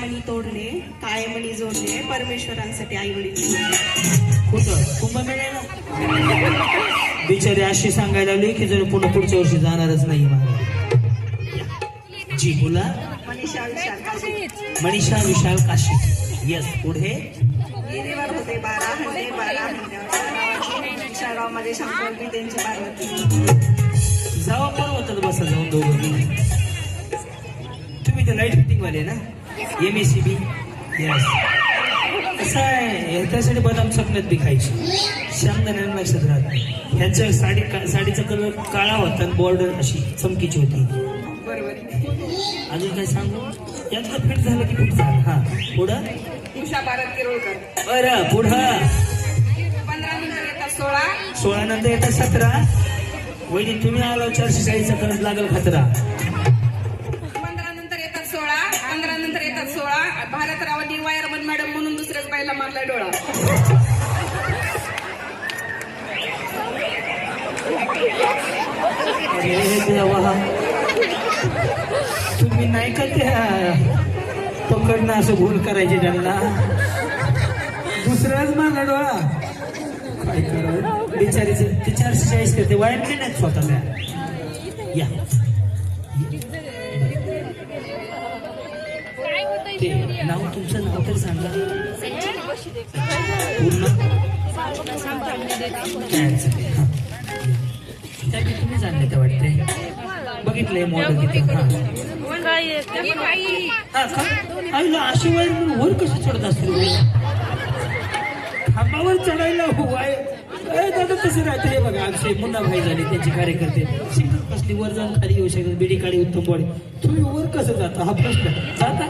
मणी तोडले, काळे मणी जोडले, परमेश्वरांसाठी आई वडील जोडले. कुठं कुंभमेळ्याला बिचारे अशी सांगायला लागली की जर पुन्हा पुढच्या वर्षी जाणारच नाही महाराज. जी बोला. मनीषा विशाल काशी. मनीषा विशाल काशी. यस. पुढे गिरीवर होते 12 हंडे, 12 हंड्यावर विशाळगावमध्ये शंकरजी त्यांची पार्वती. जावा पर्वतात बसा जाऊन दोघं. तुम्ही तर लाईट फिटिंग वाले ना, MACB. यस. कसं आहे त्यासाठी बदाम चकण्यात बी खायची, श्यामदाना लक्षात राहत. ह्यांच्या साडीचा कलर काळा होता, बॉर्डर अशी चमकीची होती. बरोबर. अजून काय सांगू, यांचं फिट झालं की फिट झालं. हा पुढं उषा भारत किरोळकर. बरं पुढं 15 नंतर येतात 16. 16 नंतर येतात 17. वहिनी तुम्ही आलो 440चा करत लागल खतरा. 15 नंतर येतात 16. 15 नंतर येतात 16. भारतरावांनी वायरमन मॅडम म्हणून दुसऱ्याच बाईला मारलाय डोळा. अरे देवा, तुम्ही नाही का त्या पकडणं असं भूल करायचे त्यांना, दुसऱ्याच मारला डोळा. काय करावं बिचारीचं. ते 440 करते, वाईटले नाहीत स्वतःला. या ते नाव, तुमचं नाव तर सांगा पूर्ण. त्याची तुम्ही जाणले ते वाटते, बघितलंय मॉडेल किती. आईला अशी वायर म्हणून वर कसं चढत असते, खांबावर चढायला वाय दादा कसं राहतं. हे बघा अक्षय मुन्ना भाई झाले त्यांचे कार्यकर्ते, शिकत कसली वर जाऊन खाली येऊ शकत, बिडी काढी उत्तम बॉडी. तुम्ही वर कसं जाता हा प्रश्न. जाता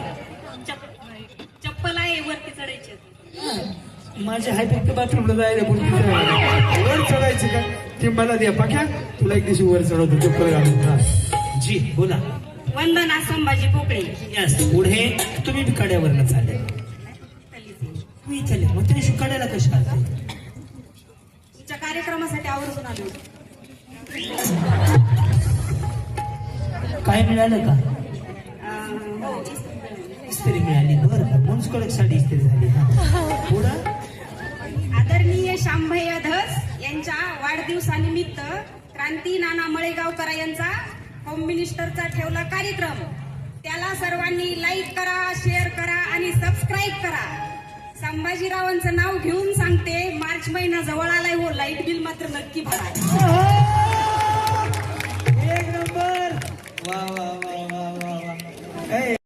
चप्पल आहे वरती चढायचे. माझ्या हाय फक्त बाथरूमला जायला पण वर चढायचं का ते मला द्या पाक्या, तुला एक दिवशी वर चढवतो चप्पल घालून. जी बोला. वंदना संभाजी पोकळे. यस. पुढे तुम्ही बी कड्यावरनं चालले, मी चालले. मग तुम्ही कड्याला कशा आले? तुमच्या कार्यक्रमासाठी आवर्जून आलो. काय मिळालं का? हो. इस्त्री मिळाली. बरं म्हणून कडक साडी इस्त्री झाली. हा पुढं आदरणीय शांभय धस यांच्या वाढदिवसानिमित्त क्रांती नाना मळेगावकर यांचा होम मिनिस्टरचा ठेवला कार्यक्रम. त्याला सर्वांनी लाईक करा, शेअर करा आणि सबस्क्राईब करा. संभाजीरावांचं नाव घेऊन सांगते, मार्च महिना जवळ आलाय हो, लाईट बिल मात्र नक्की भरा. एक नंबर. वा वा वा वा वा वा.